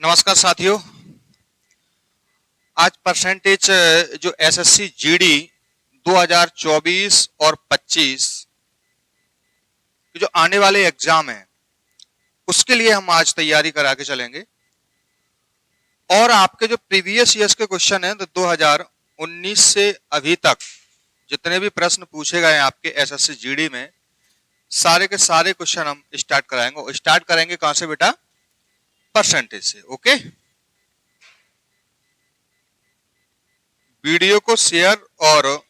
नमस्कार साथियों। आज परसेंटेज जो एसएससी जीडी 2024 और 25 के जो आने वाले एग्जाम है उसके लिए हम आज तैयारी करा के चलेंगे। और आपके जो प्रीवियस ईयर्स के क्वेश्चन हैं तो 2019 से अभी तक जितने भी प्रश्न पूछे गए हैं आपके एसएससी जीडी में, सारे के सारे क्वेश्चन हम स्टार्ट कराएंगे। और स्टार्ट करेंगे कहां से बेटा? परसेंटेज से। ओके, वीडियो को शेयर और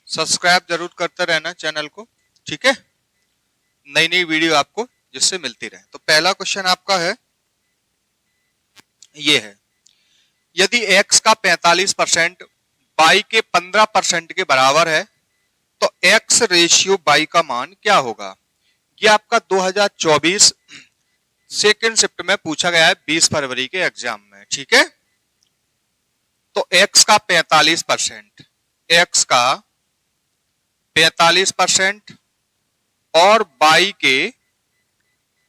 सब्सक्राइब जरूर करते रहना चैनल को, ठीक है? नई नई वीडियो आपको जिससे मिलती रहे। तो पहला क्वेश्चन आपका है, ये है, यदि x का 45% y के 15% के बराबर है तो x रेशियो y का मान क्या होगा? ये आपका 2024 सेकेंड शिफ्ट में पूछा गया है 20 फरवरी के एग्जाम में, ठीक है? तो x का 45%, x का 45% और y के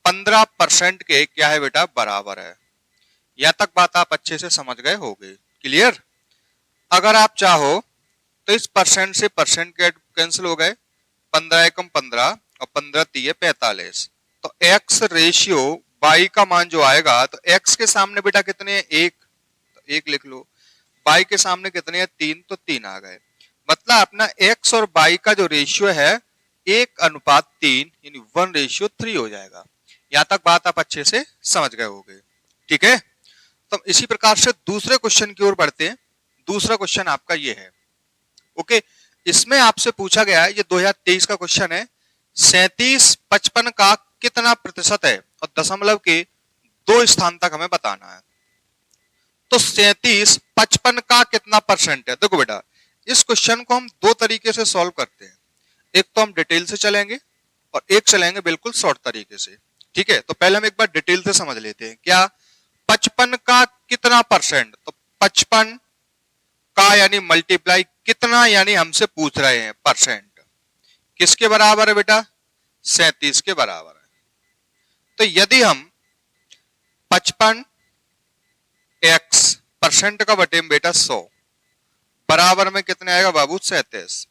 15% के क्या है बेटा? बराबर है। यहां तक बात आप अच्छे से समझ गए होंगे। क्लियर? अगर आप चाहो तो इस परसेंट से परसेंट कैंसिल हो गए, 15 एकम 15 और 15 तिये 45। तो x रेशियो y का मान जो आएगा, तो x के सामने बेटा कितने हैं? 1, तो 1 लिख लो। y के सामने कितने हैं? 3, तो 3 आ गए। मतलब अपना x और y का जो रेशियो है 1:3 यानी 1:3 हो जाएगा। यहां तक बात आप अच्छे से समझ गए होंगे, ठीक है? तो इसी प्रकार से दूसरे क्वेश्चन की ओर बढ़ते हैं। दूसरा क्वेश्चन आपका ये है, ओके? इसमें आपसे पूछा गया है, ये 2023 का क्वेश्चन है, 37 55 का कितना प्रतिशत है? और दशमलव के 2 स्थान तक हमें बताना है। तो 37 55 का कितना परसेंट है? देखो बेटा, इस क्वेश्चन को हम दो तरीके से सॉल्व करते हैं। एक तो हम डिटेल से चलेंगे और एक चलेंगे बिल्कुल शॉर्ट तरीके से, ठीक है? तो पहले हम एक बार डिटेल से समझ लेते हैं। क्या 55 का कितना परसेंट? तो 55 का यानी मल्टीप्लाई कितना, यानी हमसे पूछ रहे हैं परसेंट। किसके बराबर है बेटा? 37 के बराबर है। तो यदि हम 55 x परसेंट का बटे बेटा 100 बराबर में कितने आएगा बाबू? 37।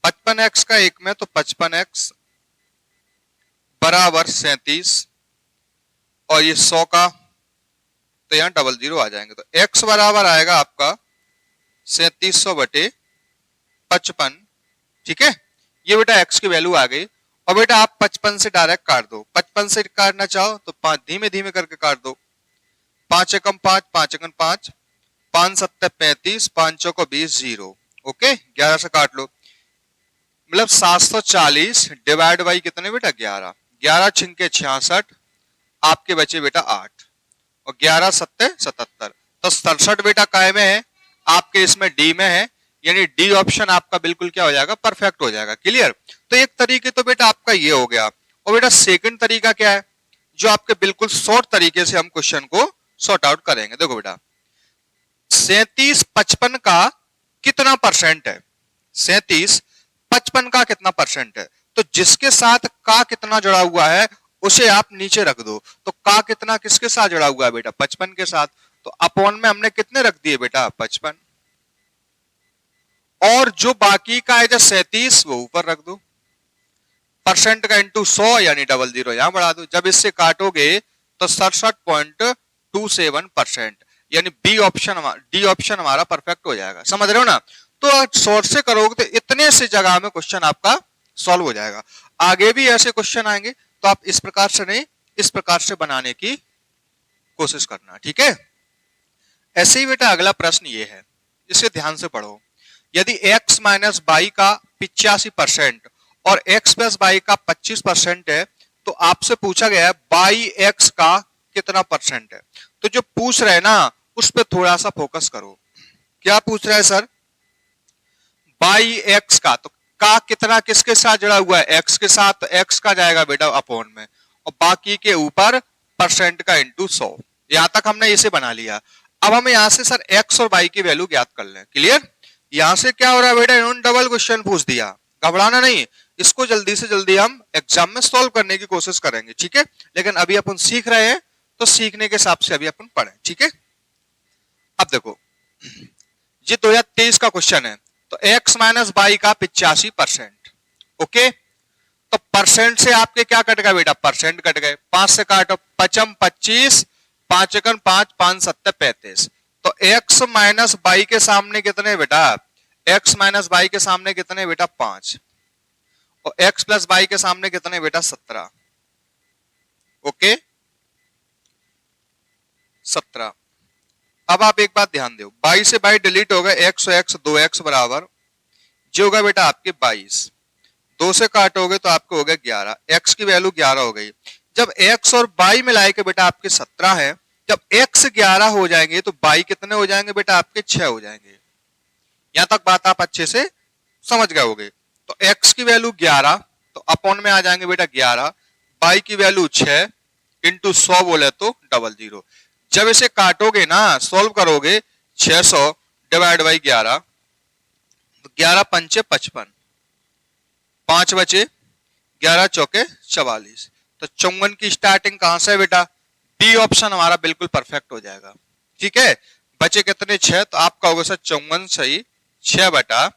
55x का एक में, तो 55x बराबर 37 और ये 100 का, तो यहां 00 आ जाएंगे। तो x बराबर आएगा आपका 3700 बटे 55, ठीक है? ये बेटा x की वैल्यू आ गई। और बेटा आप 55 से डायरेक्ट काट दो। 55 से काटना चाहो तो 5 धीमे धीमे करके काट दो। 5 एकम 5, 5 एकम 5, 5 7 35, 5 चौको 20, 0। ओके, 11 से काट लो। मतलब 740 डिवाइड बाई कितने बेटा? 11। 11 छिंके 66, आपके बचे बेटा 8 और 11 7 77। तो 67 बेटा काय में है? आपके इसमें डी में है, यानी डी ऑप्शन आपका बिल्कुल क्या हो जाएगा? परफेक्ट हो जाएगा। क्लियर? तो एक तरीके तो बेटा आपका ये हो गया। और बेटा सेकंड तरीका क्या है, जो आपके बिल्कुल शॉर्ट तरीके से हम क्वेश्चन को सॉर्ट आउट करेंगे। देखो बेटा, 37 55 का कितना परसेंट है? 37 55 का कितना परसेंट है? तो जिसके साथ का कितना जुड़ा हुआ है उसे आप नीचे रख दो। तो का कितना किसके साथ जुड़ा हुआ है बेटा? 55 के साथ। तो अपॉन में हमने कितने रख दिए बेटा? 55। और जो बाकी का है जो 37 वो ऊपर रख दो। परसेंट का इंटू 100 यानी 00 यहां बढ़ा दो। जब इससे काटोगे तो 67.27%, यानी डी ऑप्शन हमारा परफेक्ट हो जाएगा। समझ रहे हो ना? तो शॉर्ट से करोगे तो इतने से जगह में क्वेश्चन आपका सॉल्व हो जाएगा। आगे भी ऐसे क्वेश्चन आएंगे तो आप इस प्रकार से नहीं, इस प्रकार से बनाने की कोशिश करना, ठीक है? ऐसे ही बेटा अगला प्रश्न ये है, इसे ध्यान से पढ़ो। यदि x माइनस बाई का 85% और x प्लस बाई का 25% है तो आपसे पूछा गया है बाई x का कितना परसेंट है? तो जो पूछ रहे हैं ना उस पर थोड़ा सा फोकस करो। क्या पूछ रहा है सर? बाई x का। तो का कितना किसके साथ जुड़ा हुआ है? x के साथ। तो x का जाएगा बेटा अपॉन में और बाकी के ऊपर परसेंट का इंटू 100। यहां तक हमने इसे बना लिया। अब हमें यहां से सर x और y की वैल्यू ज्ञात कर लें। क्लियर? यहां से क्या हो रहा है बेटा? इन्होंने डबल क्वेश्चन पूछ दिया, घबराना नहीं। इसको जल्दी से जल्दी हम एग्जाम में सॉल्व करने की कोशिश करेंगे, ठीक है। लेकिन अभी अपन सीख रहे हैं तो सीखने के हिसाब से अभी अपन पढ़ें, ठीक है। अब देखो ये 2023 का क्वेश्चन है, तो x माइनस बाई का 85%, ओके। तो परसेंट से आपके क्या कट गए बेटा, परसेंट कट गए, 5 से काटो, पचम 25, 5 एकन 5, 5 सत्ते 35। तो x माइनस बाई के सामने कितने बेटा, x माइनस बाई के सामने कितने बेटा 5, और x प्लस बाई के सामने कितने बेटा 17, ओके 17। अब आप एक बात ध्यान दो, बाई से बाई डिलीट हो गए, x और x 2x बराबर जो होगा बेटा आपके 22, 2 से काटोगे तो आपको हो गया 11, x की वैल्यू 11 हो गई। जब x और बाई मिलाए के बेटा आपके 17 है, जब x 11 हो जाएंगे तो बाई कितने हो जाएंगे बेटा आपके 6 हो जाएंगे। यहां तक बात आप अच्छे से समझ गए होगे। तो x की वैल्यू 11 तो अपॉन में आ जाएंगे बेटा 11, बाई की वैल्यू 6 इंटू 100 बोले तो 00। जब इसे काटोगे ना, सॉल्व करोगे, 600 डिवाइड बाई 11, 11 पंचे 55, 5 बचे, 11 चौके 44। तो 54 की स्टार्टिंग कहां से है बेटा, बी ऑप्शन हमारा बिल्कुल परफेक्ट हो जाएगा, ठीक है। बचे कितने 6, तो आपका होगा सर 54 सही, 6/11।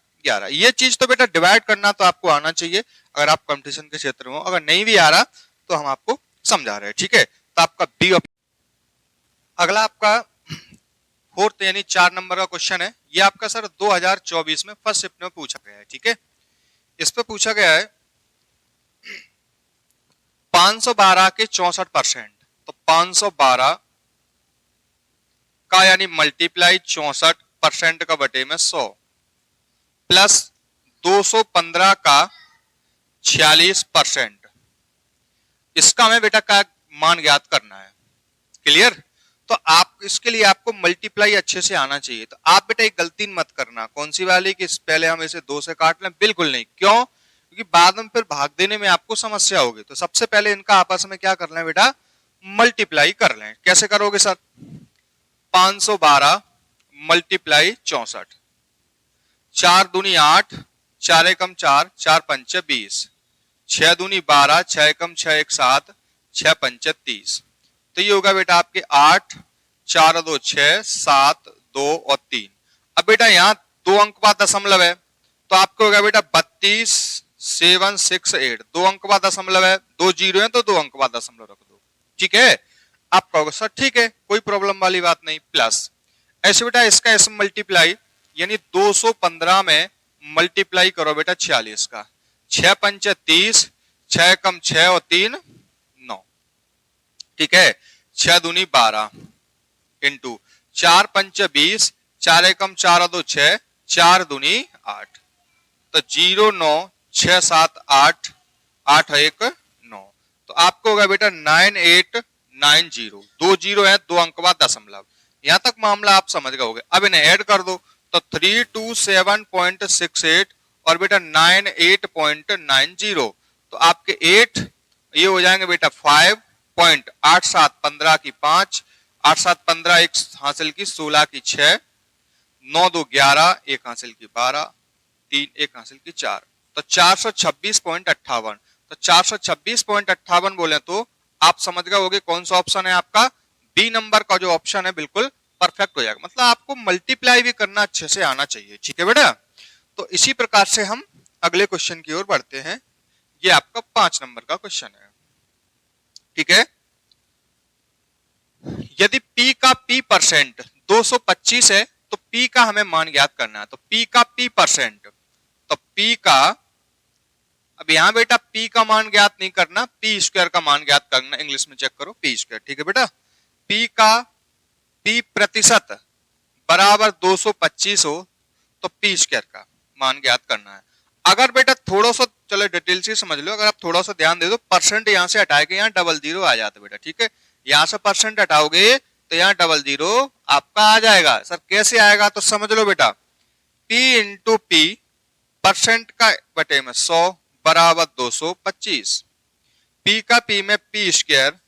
ये चीज तो बेटा डिवाइड करना तो आपको आना चाहिए अगर आप कंपटीशन के क्षेत्र में हो, अगर नहीं भी आ रहा तो हम आपको समझा रहे हैं, ठीक है। तो आपका बी ऑप्शन। अगला आपका 4th यानी 4 नंबर का क्वेश्चन है, ये आपका सर 2024 में फर्स्ट शिफ्ट में पूछा गया है, ठीक है। इस पे पूछा गया है 512 के 64%, तो 512 का यानी मल्टीप्लाई 64% का बटे में 100 प्लस 215 का 46%, इसका हमें बेटा का मान ज्ञात करना है, क्लियर। तो आप इसके लिए आपको मल्टीप्लाई अच्छे से आना चाहिए। तो आप बेटा एक गलती मत करना, कौन सी वाली कि पहले हम इसे 2 से काट लें, बिल्कुल नहीं। क्यों, क्योंकि बाद में फिर भाग देने में आपको समस्या होगी। तो सबसे पहले इनका आपस में क्या कर लें बेटा, मल्टीप्लाई कर लें। कैसे करोगे सर, 512 मल्टीप्लाई 64, 4 दूनी 8, 4 एकम 4, 4 पंचे 20, 6 दूनी 12, 6 एकम 6 1 7, 6 पंचे 30। तो ये होगा बेटा आपके 8, 4 2 6, 7 2 और 3। अब बेटा यहाँ 2 अंक का दशमलव है, तो आपको होगा बेटा 32 7 6 8, 2 अंक का दशमलव है, 2 जीरो है तो 2 अंक का दशमलव रख दो, ठीक है। आप कहोगे सर ठीक है, कोई प्रॉब्लम वाली बात नहीं, प्लस ऐसे बेटा इसका ऐसे मल्टीप्लाई यानी 215 में मल्टीप्लाई करो बेटा 46 का, 6 पंचे 30, 6 कम 6 और 3 9, ठीक है। 6 दूनी 12 इंटू 4 पंचे 20, 4 एकम 4 और 2 6, 4 दूनी 8, तो 0 9 6 7 8 8 1 9। तो आपको होगा बेटा 9890, 2 जीरो है, 2 अंक बाद दशमलव। यहां तक मामला आप समझ गए होगे। अब इन्हें ऐड कर दो तो 327.68 और बेटा 98.90, तो आपके 8 ये हो जाएंगे बेटा 5.87, 15 की 5, 8 7 15, 1 हासिल की 16 की 6, 9 2 11, 1 हासिल की 12, 3 1 हासिल की 4, तो 426.58। तो 426.58 बोले तो आप समझ गए होगे कौन सा ऑप्शन है आपका, बी नंबर का जो ऑप्शन है बिल्कुल परफेक्ट हो जाएगा। मतलब आपको मल्टीप्लाई भी करना अच्छे से आना चाहिए, ठीक है बेटा। तो इसी प्रकार से हम अगले क्वेश्चन की ओर बढ़ते हैं। ये आपका 5 नंबर का क्वेश्चन है, ठीक है। यदि P का P परसेंट 225 है तो P का हमें मान ज्ञात करना है। तो P का P परसेंट, तो P का, अब यहां बेटा P का मान ज्ञात नहीं करना, P स्क्वायर का मान ज्ञात करना। इंग्लिश में चेक करो P स्क्वायर, ठीक है बेटा। P का P प्रतिशत बराबर 225 हो तो P स्क्वायर का मान ज्ञात करना है। अगर बेटा थोड़ा सा चलो डिटेल से समझ लो, अगर आप थोड़ा सा ध्यान दे दो, परसेंट यहां से हटाएंगे यहाँ 00 आ जाता बेटा, ठीक है। यहां से परसेंट हटाओगे तो यहाँ 00 आपका आ जाएगा। सर कैसे आएगा, तो समझ लो बेटा P इंटू P परसेंट का बटे में 100 बराबर 225, P का P में P स्क्वायर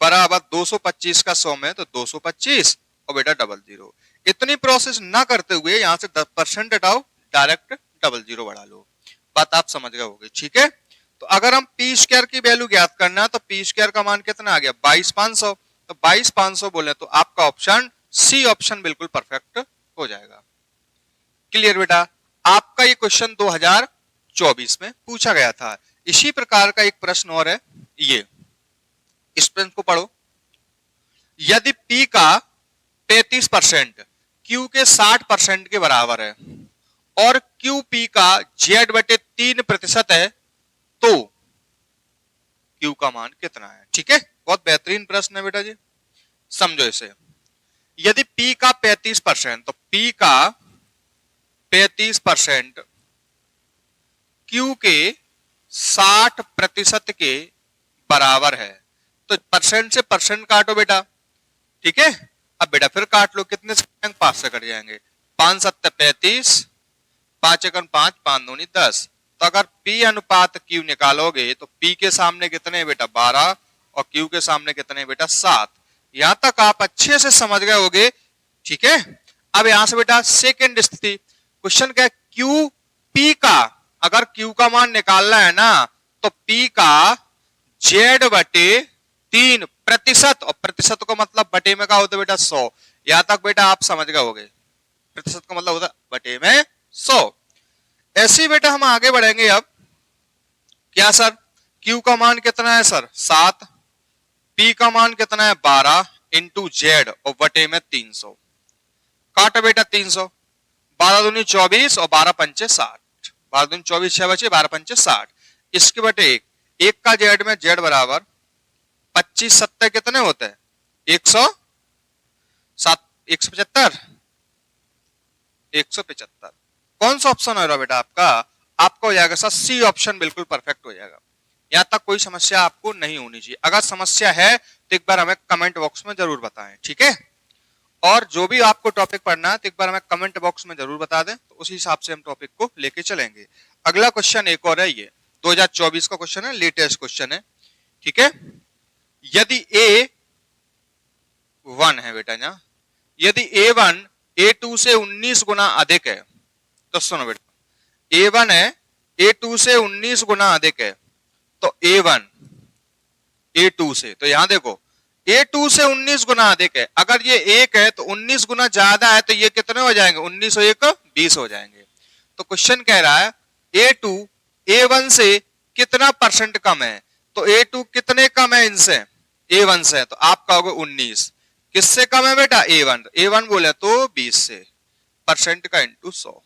बराबर 225 का 100 में तो 225 और बेटा 00। इतनी प्रोसेस ना करते हुए यहां से 10% हटाओ, डायरेक्ट 00 बढ़ा लो। बात आप समझ गए होंगे, ठीक है। तो अगर हम पी स्क्वायर की वैल्यू ज्ञात करना है तो पी स्क्वायर का मान कितना आ गया 22,500, तो 22,500 बोले तो आपका ऑप्शन सी ऑप्शन बिल्कुल परफेक्ट हो जाएगा। क्लियर बेटा। आपका ये क्वेश्चन 2024 में पूछा गया था। इसी प्रकार का एक प्रश्न और है, ये इस प्रश्न को पढ़ो। यदि P का 35% Q के 60% के बराबर है और QP का Z/3% है तो Q का मान कितना है। ठीक है, बहुत बेहतरीन प्रश्न है बेटा जी, समझो इसे। यदि P का 35% तो P का 35% Q के 60% के बराबर है तो परसेंट से परसेंट काटो बेटा, ठीक है। अब बेटा फिर काट लो, कितने से 5 से कट जाएंगे, 5 7 35, 5 1 5, 5 2 10। तो अगर P अनुपात Q निकालोगे तो P के सामने कितने बेटा 12 और Q के सामने कितने बेटा 7। यहां तक आप अच्छे से समझ गए होगे, ठीक है। अब यहां से बेटा सेकेंड स्थिति, क्वेश्चन क्या है, Q P का, अगर Q का मान निकालना है ना तो P का Z/3%, और प्रतिशत का मतलब बटे में क्या होता है बेटा 100। यहां तक बेटा आप समझ गए होगे, प्रतिशत का मतलब होता बटे में 100। ऐसे ही बेटा हम आगे बढ़ेंगे। अब क्या सर, Q का मान कितना है सर 7, P का मान कितना है 12 इंटू Z और बटे में 300। काट बेटा 300, 12 दूनी 24 और 12 पंचे 60, 12 दूनी 24 6 बचे, 12 पंचे 60। इसके बटे 1, 1 का Z में Z बराबर 25 7 कितने होते हैं 107, 175, 175। कौन सा ऑप्शन हो रहा बेटा आपका, आपका हो जाएगा सर सी ऑप्शन बिल्कुल परफेक्ट हो जाएगा। यहां तक कोई समस्या आपको नहीं होनी चाहिए। अगर समस्या है तो एक बार हमें कमेंट बॉक्स में जरूर बताएं, ठीक है। और जो भी आपको टॉपिक पढ़ना है तो एक बार हमें कमेंट बॉक्स में जरूर बता दें, तो उसी हिसाब से हम टॉपिक को लेके चलेंगे। अगला क्वेश्चन एक और है, ये 2024 का क्वेश्चन है, लेटेस्ट क्वेश्चन है, ठीक है। यदि A1 है बेटा ना, यदि A1 A2 से 19 गुना अधिक है तो सुनो बेटा, A1 है A2 से 19 गुना अधिक है तो A1 A2 से, तो यहां देखो A2 से 19 गुना अधिक है, अगर ये 1 है तो 19 गुना ज्यादा है तो ये कितने हो जाएंगे 19 और 1 20 हो जाएंगे। तो क्वेश्चन कह रहा है A2 A1 से कितना परसेंट कम है, तो A2 कितने कम है इनसे A1 से, तो आप कहोगे 19। किससे कम है बेटा A1, A1 बोले तो 20 से, परसेंट का इंटू 100,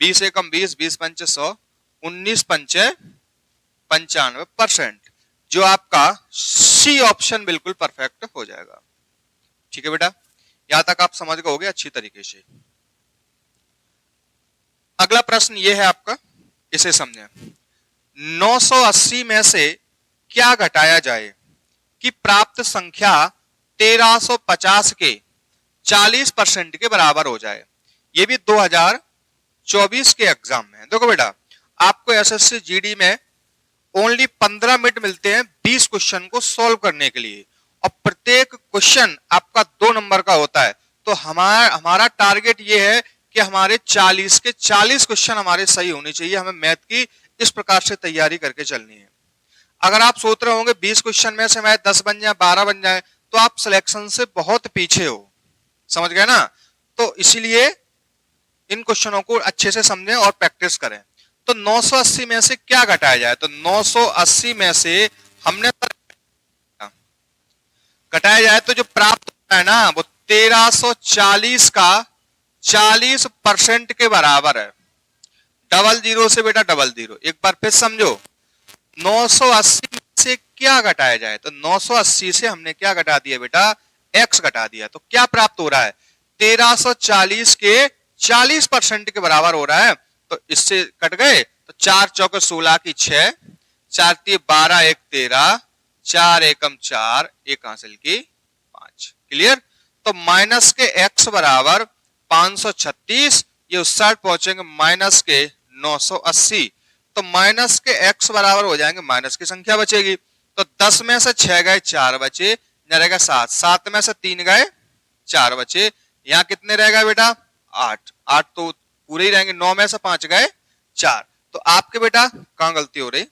20 एकम 20, 20 पंचे 100, 19 पंचे 95%, जो आपका सी ऑप्शन बिल्कुल परफेक्ट हो जाएगा। ठीक है बेटा, यहां तक आप समझ गए होगे अच्छी तरीके से। अगला प्रश्न ये है आपका, इसे समझें। 980 में से क्या घटाया जाए कि प्राप्त संख्या 1350 के 40% के बराबर हो जाए। ये भी 2024 के एग्जाम में। देखो बेटा, आपको एसएससी जीडी में ओनली 15 मिनट मिलते हैं 20 क्वेश्चन को सॉल्व करने के लिए, और प्रत्येक क्वेश्चन आपका 2 नंबर का होता है। तो हमारा टारगेट ये है कि हमारे 40 के 40 क्वेश्चन हमारे सही होने चाहिए। हमें मैथ की इस प्रकार से तैयारी करके चलनी है। अगर आप सोच रहे होंगे 20 क्वेश्चन में से मैथ 10 बन जाए, 12 बन जाए, तो आप सिलेक्शन से बहुत पीछे हो, समझ गए ना। तो इसीलिए इन क्वेश्चनों को अच्छे से समझें और प्रैक्टिस करें। तो 980 में से क्या घटाया जाए, तो 980 में से हमने घटाया जाए तो जो प्राप्त होता है ना वो 1340 का 40% के बराबर है। डबल जीरो से बेटा डबल जीरो, एक बार फिर समझो, 980 में से क्या घटाया जाए, तो 980 से हमने क्या घटा दिया बेटा x घटा दिया, तो क्या प्राप्त हो रहा है 1340 के 40% के बराबर हो रहा है। तो इससे कट गए तो 4 चौके 16 की 6, 4 3 12 1 13, 4 एकम 4, 1 हासिल की 5। क्लियर। तो माइनस के x बराबर 536, ये उस साइड पहुंचेंगे माइनस के 980, तो माइनस के x बराबर हो जाएंगे, माइनस की संख्या बचेगी। तो 10 में से 6 गए 4 बचे, यहां रहेगा 7, 7 में से 3 गए 4 बचे, यहां कितने रहेगा बेटा 8, 8 तो पूरे ही रहेंगे, 9 में से 5 गए 4, तो आपके बेटा कहां गलती हो रही,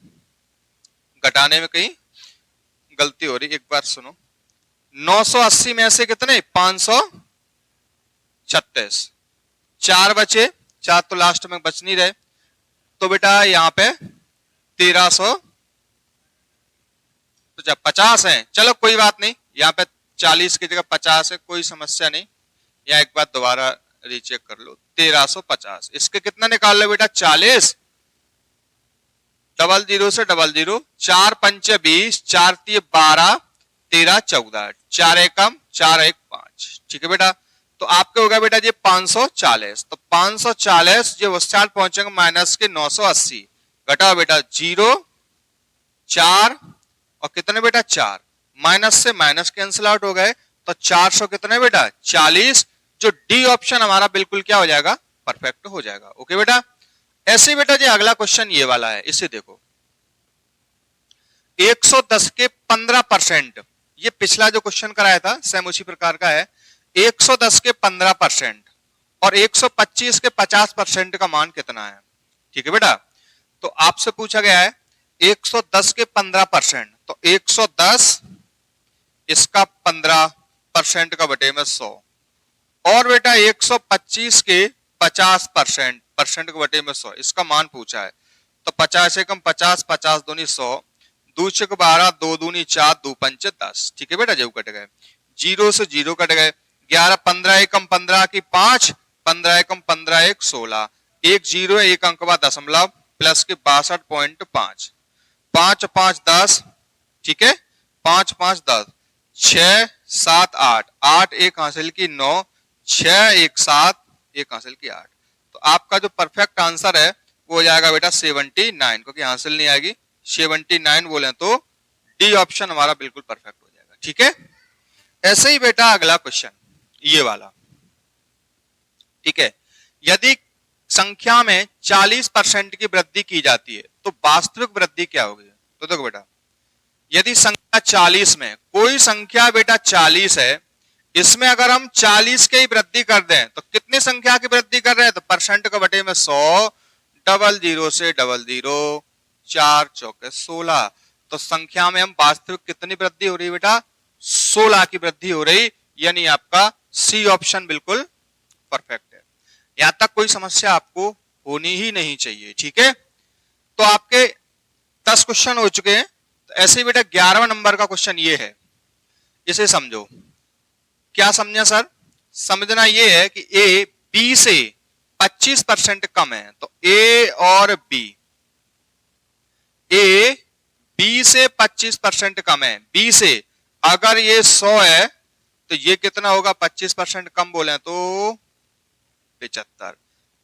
घटाने में कहीं गलती हो रही। एक बार सुनो, 980 में से कितने 536, 4 बचे, 4 तो लास्ट में बच नहीं रहे, तो बेटा यहाँ पे 1300, तो जब 50 है, चलो कोई बात नहीं, यहाँ पे 40 की जगह 50 है, कोई समस्या नहीं। या एक बार दोबारा रीचेक कर लो, 1350, इसके कितना निकाल लो बेटा 40, 00 से 00, 4 पंचे 20, 4 तीय 12, 13 14, 4 एकम 4 1 5, ठीक है बेटा। तो आपके होगा बेटा जी 540, तो 540 जो उस चार पहुंचेंगे माइनस के 980, घटाओ बेटा 0 4 और कितने बेटा 4, माइनस से माइनस कैंसिल आउट हो गए, तो 400 कितने बेटा 40, जो डी ऑप्शन हमारा बिल्कुल क्या हो जाएगा, परफेक्ट हो जाएगा। ओके बेटा। ऐसे बेटा जी अगला क्वेश्चन ये वाला है, इसे देखो, 110 के 15%, ये पिछला जो क्वेश्चन कराया था सेम उसी प्रकार का है। 110 के 15% और 125 के 50% का मान कितना है, ठीक है बेटा। तो आपसे पूछा गया है 110 के 15%, तो 110 इसका 15% का बटे में 100, और बेटा 125 के 50% का बटे में 100, इसका मान पूछा है। तो 50 एकम 50, 50 दूनी 100, 2 छक 12, 2 दूनी 4, 2 पंचे 10, ठीक है बेटा। जो कट गए, 0 से 0 कट गए, 11 15 एकम 15 की 5, 15 एकम 15 1 16, 1 0 है, 1 अंक बाद दशमलव प्लस के 62.5, 5 5 10, ठीक है, 5 5 10, 6 7 8, 8 1 हासिल की 9, 6 1 7, 1 हासिल की 8। तो आपका जो परफेक्ट आंसर है वो हो जाएगा बेटा 79, क्योंकि हासिल नहीं आएगी, 79 बोले तो डी ऑप्शन हमारा बिल्कुल परफेक्ट हो जाएगा, ठीक है। ऐसे ही बेटा अगला क्वेश्चन ये वाला, ठीक है, यदि संख्या में 40% की वृद्धि की जाती है तो वास्तविक वृद्धि क्या होगी। तो देखो बेटा, यदि संख्या 40 में कोई संख्या बेटा 40 है, इसमें अगर हम 40 की वृद्धि कर दें तो कितनी संख्या की वृद्धि कर रहे हैं, तो परसेंट का बटे में 100, 00 से 00, 4 चौके 16, तो संख्या में हम वास्तविक कितनी वृद्धि हो रही है बेटा, 16 की वृद्धि हो रही, यानी आपका सी ऑप्शन बिल्कुल परफेक्ट है। यहां तक कोई समस्या आपको होनी ही नहीं चाहिए, ठीक है। तो आपके 10 क्वेश्चन हो चुके हैं। तो ऐसे ही बेटा 11वां नंबर का क्वेश्चन ये है, इसे समझो। क्या समझा सर, समझना ये है कि ए बी से 25% कम है, तो ए और बी, ए बी से 25% कम है, बी से अगर ये 100 है तो ये कितना होगा, 25% कम बोले तो 75,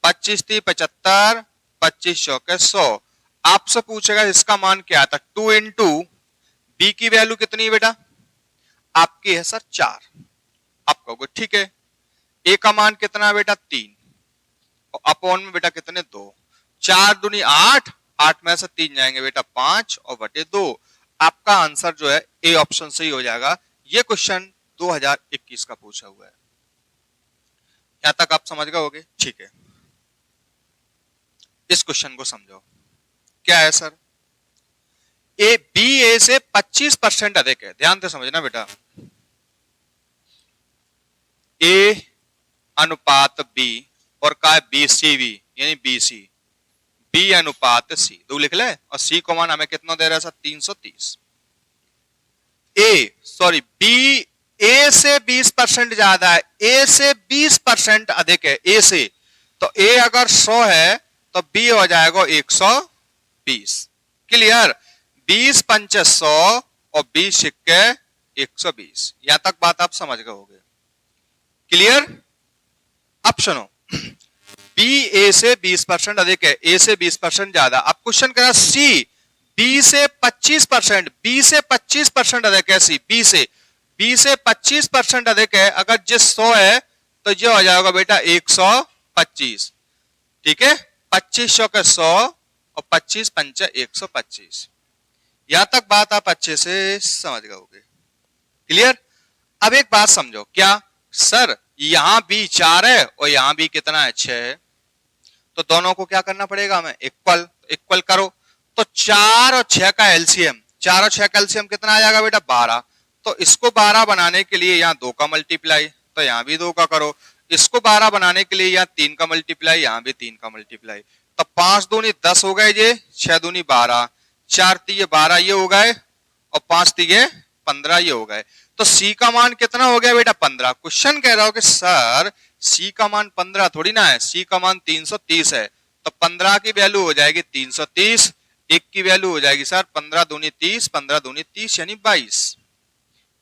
25 थी 75, 25 चौके 100। आपसे पूछेगा इसका मान क्या था, 2 इंटू बी की वैल्यू कितनी है बेटा, आपकी है सर 4। आप कहोगे ठीक है, ए का मान कितना है बेटा 3, और अपॉन में बेटा कितने 2, 4 दूनी 8, 8 में से 3 जाएंगे बेटा 5 और बटे 2। आपका आंसर जो है ए ऑप्शन से ही हो जाएगा। ये क्वेश्चन 2021 का पूछा हुआ है। यहां तक आप समझ गए होगे, ठीक है। इस क्वेश्चन को समझो, क्या है सर, ए बी ए से 25% अधिक है, ध्यान से समझना बेटा। ए अनुपात बी और का है बी सी बी, यानी बी सी, बी अनुपात सी, दो लिख ले, और सी को मान हमें कितना दे रहा है सर 330। बी ए से 20% ज्यादा है, ए से 20% अधिक है, ए से, तो ए अगर 100 है तो बी हो जाएगा 120। क्लियर, 20 पंचे 100 और 20 सिक्के 120। यहां तक बात आप समझ गए होंगे, क्लियर। अब सुनो, बी ए से 20% अधिक है, ए से 20% ज्यादा। अब क्वेश्चन करा सी बी से 25%, बी से 25% अधिक है, सी बी से 25% अधिक है, अगर जिस 100 है तो ये हो जाएगा बेटा 125, ठीक है। 25 चौके 100 और 25 पंचे 125। यहां तक बात आप अच्छे से समझ गए होंगे, क्लियर। अब एक बात समझो, क्या सर यहां भी 4 है और यहां भी कितना है 6 है, तो दोनों को क्या करना पड़ेगा हमें, इक्वल। इक्वल करो तो 4 और 6 का एलसीएम, 4 और 6 का एलसीएम कितना आ जाएगा बेटा 12। तो इसको 12 बनाने के लिए यहाँ 2 का मल्टीप्लाई, तो यहाँ भी 2 का करो। इसको 12 बनाने के लिए यहाँ 3 का मल्टीप्लाई, यहाँ भी 3 का मल्टीप्लाई। तो 5 दूनी 10 हो गए ये, 6 दूनी 12, 4 तीये 12 ये हो गए, और 5 तीये 15 ये हो गए। तो सी का मान कितना हो गया बेटा 15। क्वेश्चन कह रहा हो कि सर सी का मान 15 थोड़ी ना है, सी का मान 330 है। तो 15 की वैल्यू हो जाएगी 330, 1 की वैल्यू हो जाएगी सर 15 दूनी 30, 15 दूनी 30 यानी 22।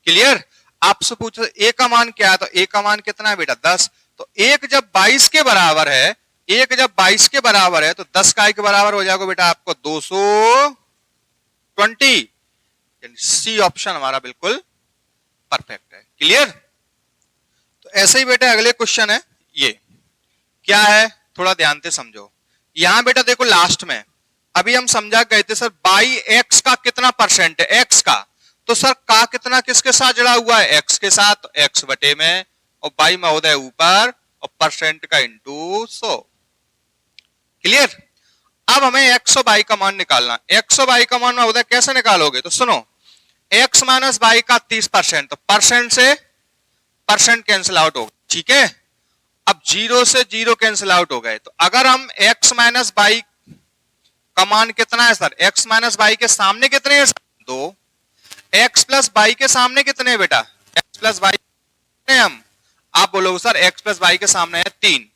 क्लियर। आपसे पूछो ए का मान क्या है, तो ए का मान कितना है बेटा 10। तो 1 जब 22 के बराबर है, 1 जब 22 के बराबर है तो 10 का के बराबर हो जाएगा बेटा आपको 220। सी ऑप्शन हमारा बिल्कुल परफेक्ट है। क्लियर। तो ऐसे ही बेटा अगले क्वेश्चन है, ये क्या है थोड़ा ध्यान से समझो। यहां बेटा देखो लास्ट में अभी हम समझा गए थे सर बाई एक्स का कितना परसेंट है, एक्स का। तो सर का कितना किसके साथ जुड़ा हुआ है, एक्स के साथ, तो एक्स बटे में, और बाई महोदय ऊपर, और परसेंट का इंटू 100। क्लियर। अब हमें एक्स और बाई का मान निकालना। एक्स और बाई का मान महोदय कैसे निकालोगे, तो सुनो, एक्स माइनस बाई का 30%, तो परसेंट से परसेंट कैंसिल आउट होगा, ठीक है। अब 0 से 0 कैंसिल आउट हो गए। तो अगर हम x माइनस बाई का मान कितना है सर, x माइनस बाई के सामने कितने हैं, 2। x प्लस बाई के सामने कितने हैं बेटा, x प्लस बाई कितने हम, आप बोलोगे सर x प्लस बाई के सामने है 3।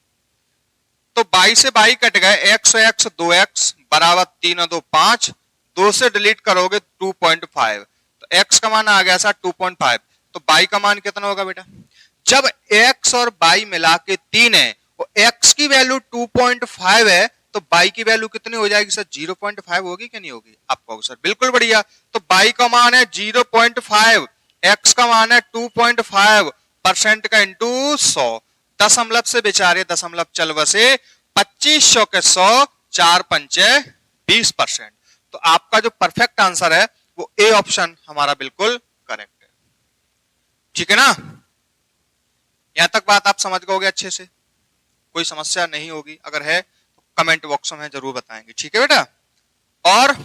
तो बाई से बाई कट गए, x और x 2x बराबर 3 और 2 5, 2 से डिलीट करोगे 2.5, तो x का मान आ गया सर 2.5। तो बाई का मान कितना होगा बेटा, जब x और बाई मिला के 3 है और x की वैल्यू 2.5 है, तो बाई की वैल्यू कितनी हो जाएगी सर 0.5 होगी कि नहीं होगी, आप कहोगे सर बिल्कुल बढ़िया। तो बाई का मान है 0.5, x का मान है 2.5, परसेंट का इंटू 100, दशमलव से बेचारे दशमलव चल बसे, 2500 के 100, 4 पंचे 20%। तो आपका जो परफेक्ट आंसर है वो ए ऑप्शन हमारा बिल्कुल करेक्ट है। ठीक है ना, यहां तक बात आप समझ गए अच्छे से, कोई समस्या नहीं होगी, अगर है तो कमेंट बॉक्स में जरूर बताएंगे। ठीक है बेटा। और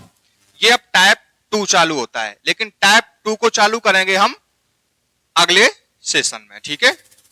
ये अब टाइप 2 चालू होता है, लेकिन टाइप 2 को चालू करेंगे हम अगले सेशन में। ठीक है।